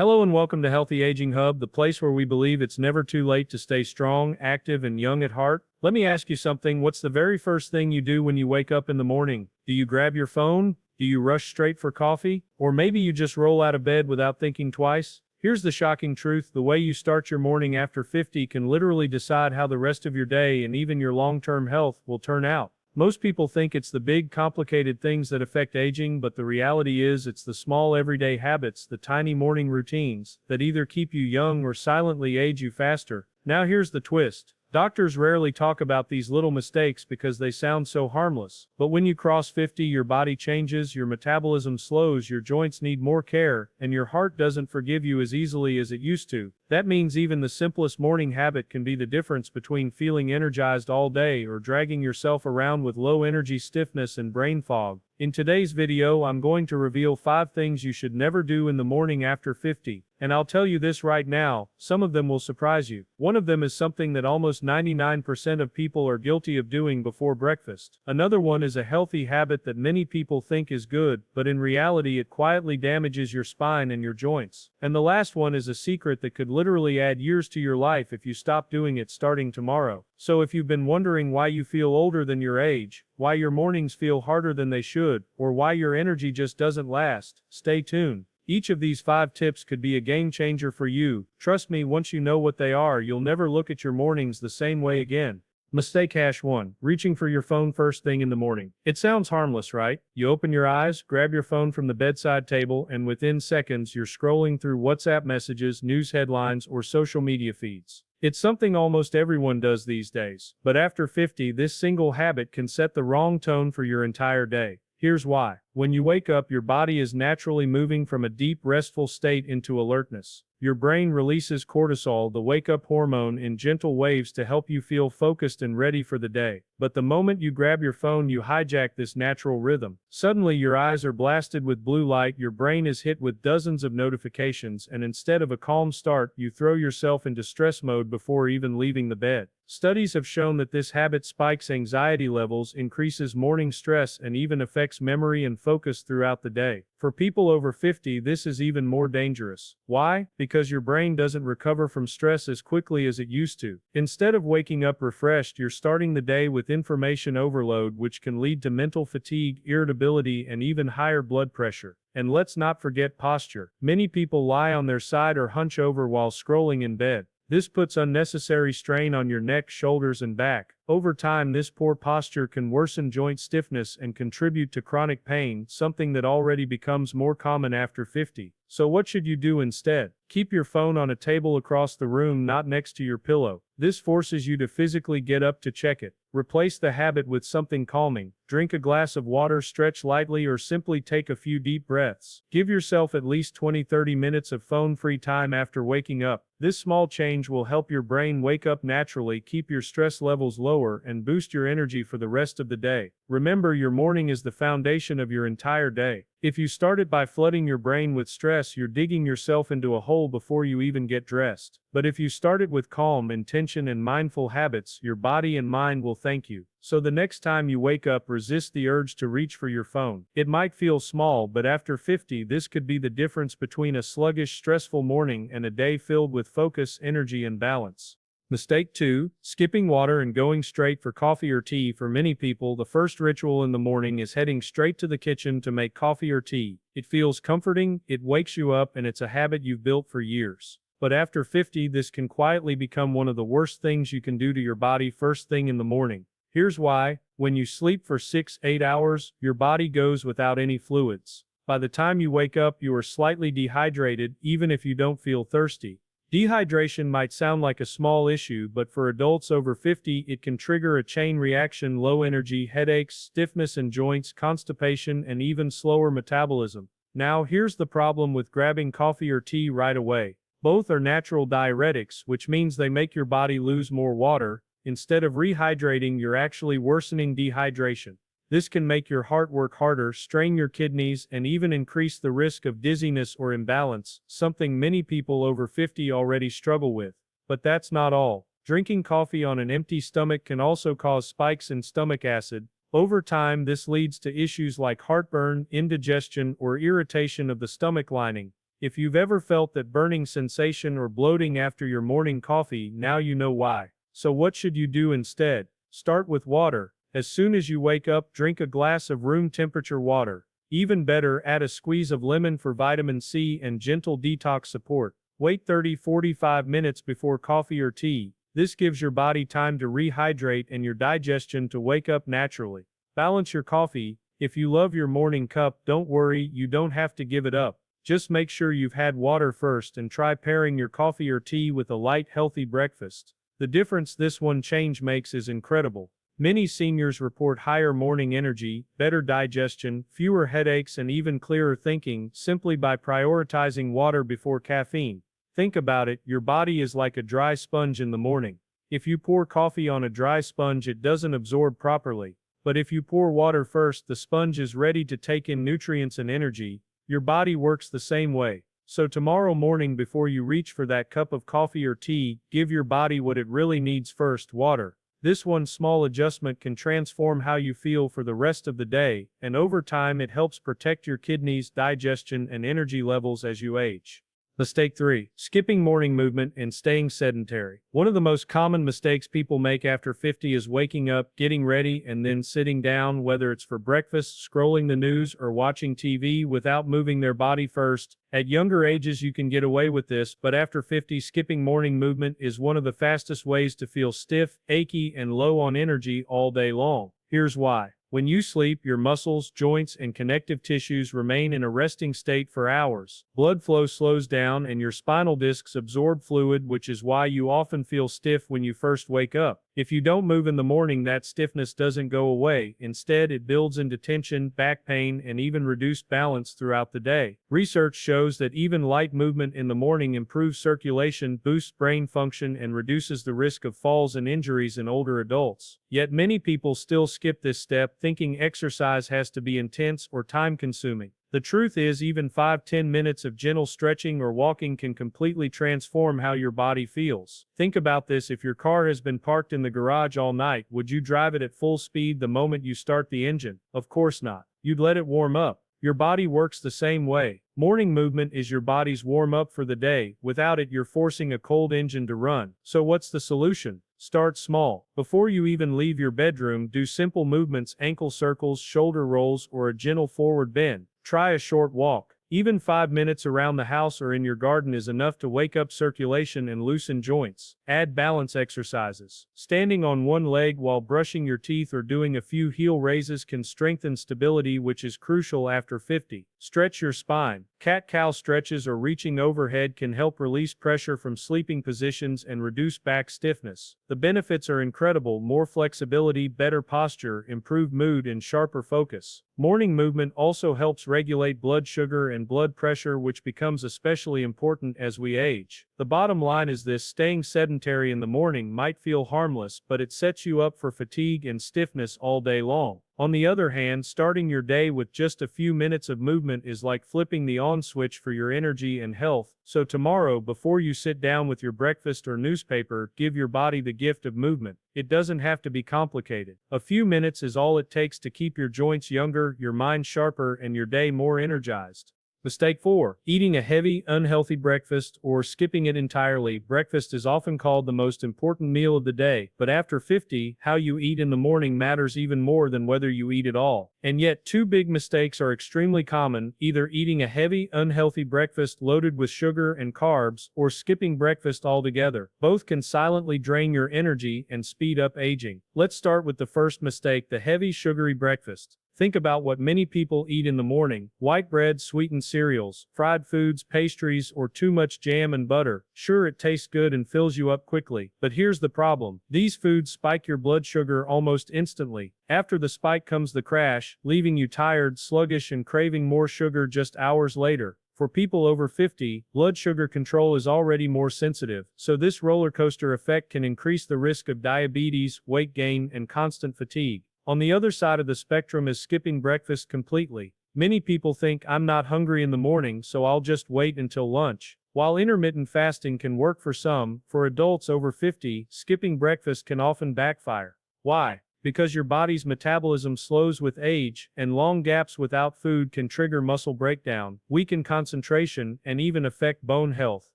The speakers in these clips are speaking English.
Hello and welcome to Healthy Aging Hub, the place where we believe it's never too late to stay strong, active, and young at heart. Let me ask you something. What's the very first thing you do when you wake up in the morning? Do you grab your phone? Do you rush straight for coffee? Or maybe you just roll out of bed without thinking twice? Here's the shocking truth. The way you start your morning after 50 can literally decide how the rest of your day and even your long-term health will turn out. Most people think it's the big, complicated things that affect aging, but the reality is it's the small everyday habits, the tiny morning routines, that either keep you young or silently age you faster. Now here's the twist. Doctors rarely talk about these little mistakes because they sound so harmless. But when you cross 50, your body changes, your metabolism slows, your joints need more care, and your heart doesn't forgive you as easily as it used to. That means even the simplest morning habit can be the difference between feeling energized all day or dragging yourself around with low energy, stiffness, and brain fog. In today's video, I'm going to reveal 5 things you should never do in the morning after 50. And I'll tell you this right now, some of them will surprise you. One of them is something that almost 99% of people are guilty of doing before breakfast. Another one is a healthy habit that many people think is good, but in reality it quietly damages your spine and your joints. And the last one is a secret that could literally add years to your life if you stop doing it starting tomorrow. So if you've been wondering why you feel older than your age, why your mornings feel harder than they should, or why your energy just doesn't last, stay tuned. Each of these 5 tips could be a game changer for you. Trust me, once you know what they are, you'll never look at your mornings the same way again. Mistake hash 1. Reaching for your phone first thing in the morning. It sounds harmless, right? You open your eyes, grab your phone from the bedside table, and within seconds you're scrolling through WhatsApp messages, news headlines, or social media feeds. It's something almost everyone does these days. But after 50, this single habit can set the wrong tone for your entire day. Here's why. When you wake up, your body is naturally moving from a deep, restful state into alertness. Your brain releases cortisol, the wake-up hormone, in gentle waves to help you feel focused and ready for the day. But the moment you grab your phone, you hijack this natural rhythm. Suddenly, your eyes are blasted with blue light, your brain is hit with dozens of notifications, and instead of a calm start, you throw yourself into stress mode before even leaving the bed. Studies have shown that this habit spikes anxiety levels, increases morning stress, and even affects memory and focus throughout the day. For people over 50, this is even more dangerous. Why? Because your brain doesn't recover from stress as quickly as it used to. Instead of waking up refreshed, you're starting the day with information overload, which can lead to mental fatigue, irritability, and even higher blood pressure. And let's not forget posture. Many people lie on their side or hunch over while scrolling in bed. This puts unnecessary strain on your neck, shoulders, and back. Over time, this poor posture can worsen joint stiffness and contribute to chronic pain, something that already becomes more common after 50. So what should you do instead? Keep your phone on a table across the room, not next to your pillow. This forces you to physically get up to check it. Replace the habit with something calming. Drink a glass of water, stretch lightly, or simply take a few deep breaths. Give yourself at least 20-30 minutes of phone-free time after waking up. This small change will help your brain wake up naturally, keep your stress levels lower, and boost your energy for the rest of the day. Remember, your morning is the foundation of your entire day. If you started by flooding your brain with stress, you're digging yourself into a hole before you even get dressed. But if you start it with calm, intention, and mindful habits, your body and mind will thank you. So the next time you wake up, resist the urge to reach for your phone. It might feel small, but after 50, this could be the difference between a sluggish, stressful morning and a day filled with focus, energy, and balance. Mistake 2. Skipping water and going straight for coffee or tea. For many people, the first ritual in the morning is heading straight to the kitchen to make coffee or tea. It feels comforting, it wakes you up, and it's a habit you've built for years. But after 50, this can quietly become one of the worst things you can do to your body first thing in the morning. Here's why. When you sleep for 6-8 hours, your body goes without any fluids. By the time you wake up, you are slightly dehydrated, even if you don't feel thirsty. Dehydration might sound like a small issue, but for adults over 50, it can trigger a chain reaction: low energy, headaches, stiffness in joints, constipation, and even slower metabolism. Now, here's the problem with grabbing coffee or tea right away. Both are natural diuretics, which means they make your body lose more water. Instead of rehydrating, you're actually worsening dehydration. This can make your heart work harder, strain your kidneys, and even increase the risk of dizziness or imbalance, something many people over 50 already struggle with. But that's not all. Drinking coffee on an empty stomach can also cause spikes in stomach acid. Over time, this leads to issues like heartburn, indigestion, or irritation of the stomach lining. If you've ever felt that burning sensation or bloating after your morning coffee, now you know why. So what should you do instead? Start with water. As soon as you wake up, drink a glass of room temperature water. Even better, add a squeeze of lemon for vitamin C and gentle detox support. Wait 30-45 minutes before coffee or tea. This gives your body time to rehydrate and your digestion to wake up naturally. Balance your coffee. If you love your morning cup, don't worry, you don't have to give it up. Just make sure you've had water first and try pairing your coffee or tea with a light, healthy breakfast. The difference this one change makes is incredible. Many seniors report higher morning energy, better digestion, fewer headaches, and even clearer thinking simply by prioritizing water before caffeine. Think about it, your body is like a dry sponge in the morning. If you pour coffee on a dry sponge, it doesn't absorb properly. But if you pour water first, the sponge is ready to take in nutrients and energy. Your body works the same way. So tomorrow morning, before you reach for that cup of coffee or tea, give your body what it really needs first, water. This one small adjustment can transform how you feel for the rest of the day, and over time it helps protect your kidneys, digestion, and energy levels as you age. Mistake 3. Skipping morning movement and staying sedentary. One of the most common mistakes people make after 50 is waking up, getting ready, and then sitting down, whether it's for breakfast, scrolling the news, or watching TV without moving their body first. At younger ages you can get away with this, but after 50, skipping morning movement is one of the fastest ways to feel stiff, achy, and low on energy all day long. Here's why. When you sleep, your muscles, joints, and connective tissues remain in a resting state for hours. Blood flow slows down and your spinal discs absorb fluid, which is why you often feel stiff when you first wake up. If you don't move in the morning, that stiffness doesn't go away. Instead, it builds into tension, back pain, and even reduced balance throughout the day. Research shows that even light movement in the morning improves circulation, boosts brain function, and reduces the risk of falls and injuries in older adults. Yet many people still skip this step, thinking exercise has to be intense or time-consuming. The truth is, even 5-10 minutes of gentle stretching or walking can completely transform how your body feels. Think about this: if your car has been parked in the garage all night, would you drive it at full speed the moment you start the engine? Of course not. You'd let it warm up. Your body works the same way. Morning movement is your body's warm-up for the day. Without it, you're forcing a cold engine to run. So what's the solution? Start small. Before you even leave your bedroom, do simple movements: ankle circles, shoulder rolls, or a gentle forward bend. Try a short walk. Even 5 minutes around the house or in your garden is enough to wake up circulation and loosen joints. Add balance exercises. Standing on one leg while brushing your teeth or doing a few heel raises can strengthen stability, which is crucial after 50. Stretch your spine. Cat-cow stretches or reaching overhead can help release pressure from sleeping positions and reduce back stiffness. The benefits are incredible: more flexibility, better posture, improved mood, and sharper focus. Morning movement also helps regulate blood sugar and blood pressure, which becomes especially important as we age. The bottom line is this: staying sedentary in the morning might feel harmless, but it sets you up for fatigue and stiffness all day long. On the other hand, starting your day with just a few minutes of movement is like flipping the on switch for your energy and health. So tomorrow, before you sit down with your breakfast or newspaper, give your body the gift of movement. It doesn't have to be complicated. A few minutes is all it takes to keep your joints younger, your mind sharper, and your day more energized. Mistake 4. Eating a heavy, unhealthy breakfast or skipping it entirely. Breakfast is often called the most important meal of the day, but after 50, how you eat in the morning matters even more than whether you eat at all. And yet, two big mistakes are extremely common: either eating a heavy, unhealthy breakfast loaded with sugar and carbs, or skipping breakfast altogether. Both can silently drain your energy and speed up aging. Let's start with the first mistake: the heavy, sugary breakfast. Think about what many people eat in the morning: white bread, sweetened cereals, fried foods, pastries, or too much jam and butter. Sure, it tastes good and fills you up quickly, but here's the problem: these foods spike your blood sugar almost instantly. After the spike comes the crash, leaving you tired, sluggish, and craving more sugar just hours later. For people over 50, blood sugar control is already more sensitive, so this roller coaster effect can increase the risk of diabetes, weight gain, and constant fatigue. On the other side of the spectrum is skipping breakfast completely. Many people think, "I'm not hungry in the morning, so I'll just wait until lunch." While intermittent fasting can work for some, for adults over 50, skipping breakfast can often backfire. Why? Because your body's metabolism slows with age, and long gaps without food can trigger muscle breakdown, weaken concentration, and even affect bone health.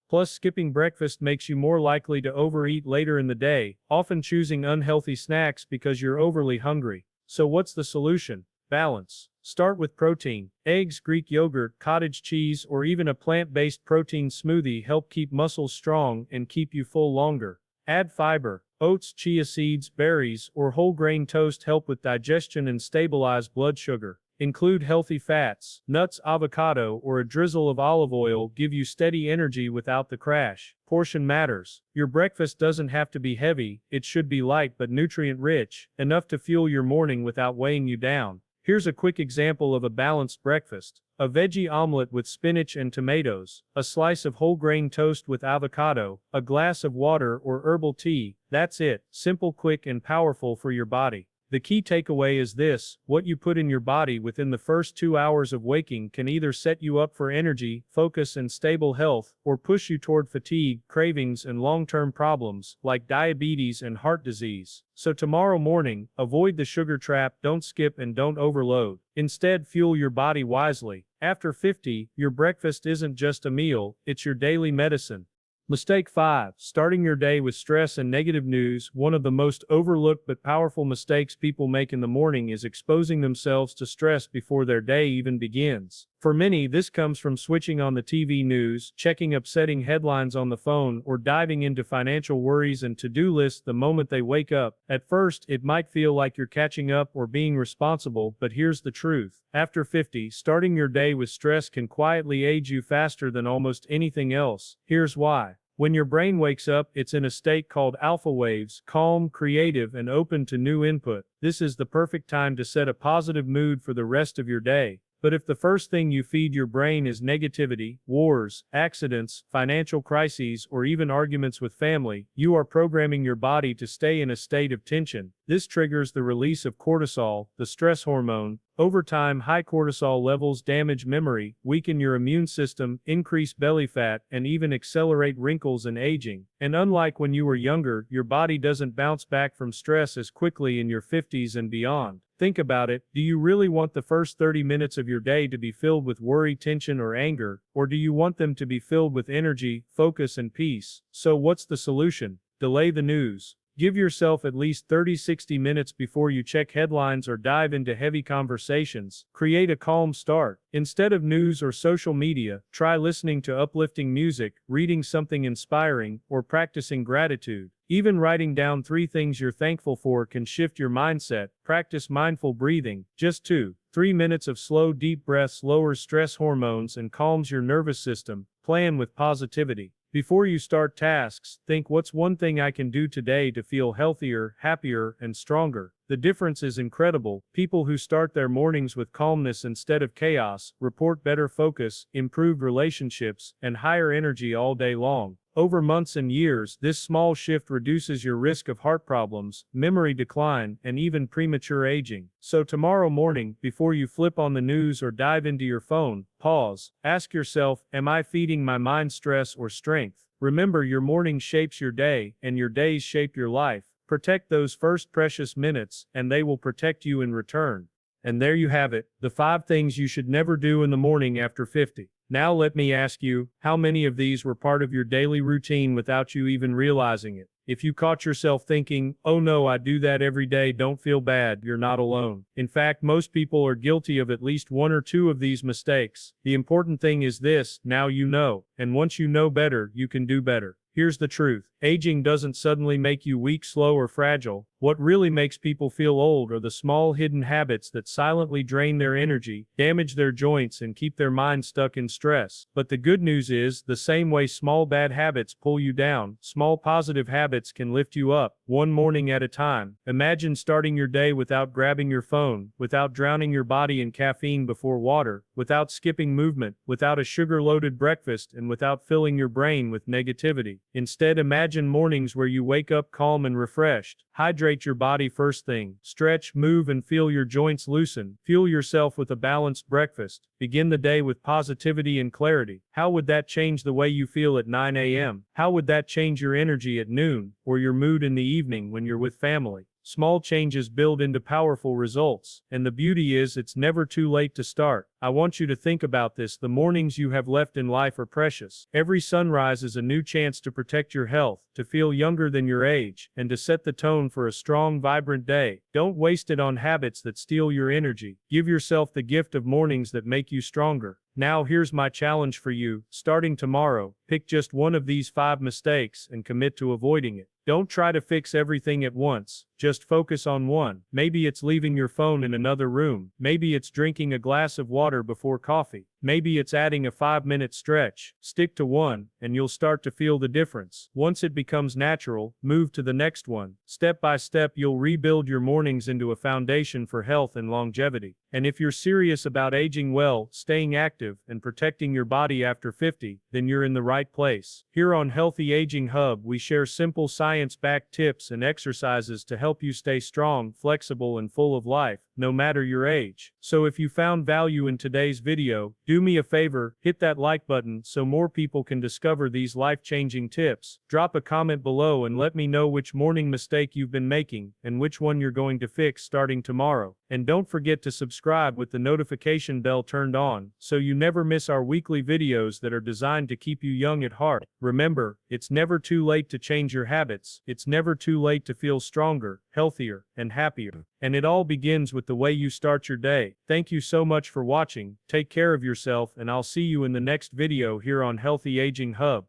Plus, skipping breakfast makes you more likely to overeat later in the day, often choosing unhealthy snacks because you're overly hungry. So what's the solution? Balance. Start with protein. Eggs, Greek yogurt, cottage cheese, or even a plant-based protein smoothie help keep muscles strong and keep you full longer. Add fiber. Oats, chia seeds, berries, or whole grain toast help with digestion and stabilize blood sugar. Include healthy fats. Nuts, avocado, or a drizzle of olive oil give you steady energy without the crash. Portion matters. Your breakfast doesn't have to be heavy, it should be light but nutrient-rich, enough to fuel your morning without weighing you down. Here's a quick example of a balanced breakfast. A veggie omelet with spinach and tomatoes, a slice of whole grain toast with avocado, a glass of water or herbal tea. That's it. Simple, quick, and powerful for your body. The key takeaway is this: what you put in your body within the first 2 hours of waking can either set you up for energy, focus, and stable health, or push you toward fatigue, cravings, and long-term problems, like diabetes and heart disease. So tomorrow morning, avoid the sugar trap, don't skip, and don't overload. Instead, fuel your body wisely. After 50, your breakfast isn't just a meal, it's your daily medicine. Mistake 5. Starting your day with stress and negative news. One of the most overlooked but powerful mistakes people make in the morning is exposing themselves to stress before their day even begins. For many, this comes from switching on the TV news, checking upsetting headlines on the phone, or diving into financial worries and to-do lists the moment they wake up. At first, it might feel like you're catching up or being responsible, but here's the truth. After 50, starting your day with stress can quietly age you faster than almost anything else. Here's why. When your brain wakes up, it's in a state called alpha waves, calm, creative, and open to new input. This is the perfect time to set a positive mood for the rest of your day. But if the first thing you feed your brain is negativity, wars, accidents, financial crises, or even arguments with family, you are programming your body to stay in a state of tension. This triggers the release of cortisol, the stress hormone. Over time, high cortisol levels damage memory, weaken your immune system, increase belly fat, and even accelerate wrinkles and aging. And unlike when you were younger, your body doesn't bounce back from stress as quickly in your 50s and beyond. Think about it. Do you really want the first 30 minutes of your day to be filled with worry, tension, or anger? Or do you want them to be filled with energy, focus, and peace? So what's the solution? Delay the news. Give yourself at least 30-60 minutes before you check headlines or dive into heavy conversations. Create a calm start. Instead of news or social media, try listening to uplifting music, reading something inspiring, or practicing gratitude. Even writing down 3 things you're thankful for can shift your mindset. Practice mindful breathing. Just 2-3 minutes of slow, deep breaths lowers stress hormones and calms your nervous system. Plan with positivity. Before you start tasks, think, what's one thing I can do today to feel healthier, happier, and stronger? The difference is incredible. People who start their mornings with calmness instead of chaos report better focus, improved relationships, and higher energy all day long. Over months and years, this small shift reduces your risk of heart problems, memory decline, and even premature aging. So tomorrow morning, before you flip on the news or dive into your phone, pause. Ask yourself, am I feeding my mind stress or strength? Remember, your morning shapes your day, and your days shape your life. Protect those first precious minutes, and they will protect you in return. And there you have it, the 5 things you should never do in the morning after 50. Now let me ask you, how many of these were part of your daily routine without you even realizing it? If you caught yourself thinking, oh no, I do that every day, don't feel bad, you're not alone. In fact, most people are guilty of at least 1 or 2 of these mistakes. The important thing is this: now you know. And once you know better, you can do better. Here's the truth. Aging doesn't suddenly make you weak, slow, or fragile. What really makes people feel old are the small hidden habits that silently drain their energy, damage their joints, and keep their mind stuck in stress. But the good news is, the same way small bad habits pull you down, small positive habits can lift you up, one morning at a time. Imagine starting your day without grabbing your phone, without drowning your body in caffeine before water, without skipping movement, without a sugar-loaded breakfast, and without filling your brain with negativity. Instead, imagine mornings where you wake up calm and refreshed. Hydrate your body first thing. Stretch, move, and feel your joints loosen. Fuel yourself with a balanced breakfast. Begin the day with positivity and clarity. How would that change the way you feel at 9 a.m.? How would that change your energy at noon, or your mood in the evening when you're with family? Small changes build into powerful results, and the beauty is it's never too late to start. I want you to think about this. The mornings you have left in life are precious. Every sunrise is a new chance to protect your health, to feel younger than your age, and to set the tone for a strong, vibrant day. Don't waste it on habits that steal your energy. Give yourself the gift of mornings that make you stronger. Now here's my challenge for you. Starting tomorrow, pick just one of these 5 mistakes and commit to avoiding it. Don't try to fix everything at once. Just focus on one. Maybe it's leaving your phone in another room. Maybe it's drinking a glass of water before coffee. Maybe it's adding a 5-minute stretch. Stick to one, and you'll start to feel the difference. Once it becomes natural, move to the next one. Step by step, you'll rebuild your mornings into a foundation for health and longevity. And if you're serious about aging well, staying active, and protecting your body after 50, then you're in the right place. Here on Healthy Aging Hub, we share simple science-backed tips and exercises to help you stay strong, flexible, and full of life, no matter your age. So if you found value in today's video, do me a favor, hit that like button so more people can discover these life-changing tips. Drop a comment below and let me know which morning mistake you've been making and which one you're going to fix starting tomorrow. And don't forget to subscribe with the notification bell turned on so you never miss our weekly videos that are designed to keep you young at heart. Remember, it's never too late to change your habits. It's never too late to feel stronger, healthier, and happier. And it all begins with the way you start your day. Thank you so much for watching. Take care of yourself, and I'll see you in the next video here on Healthy Aging Hub.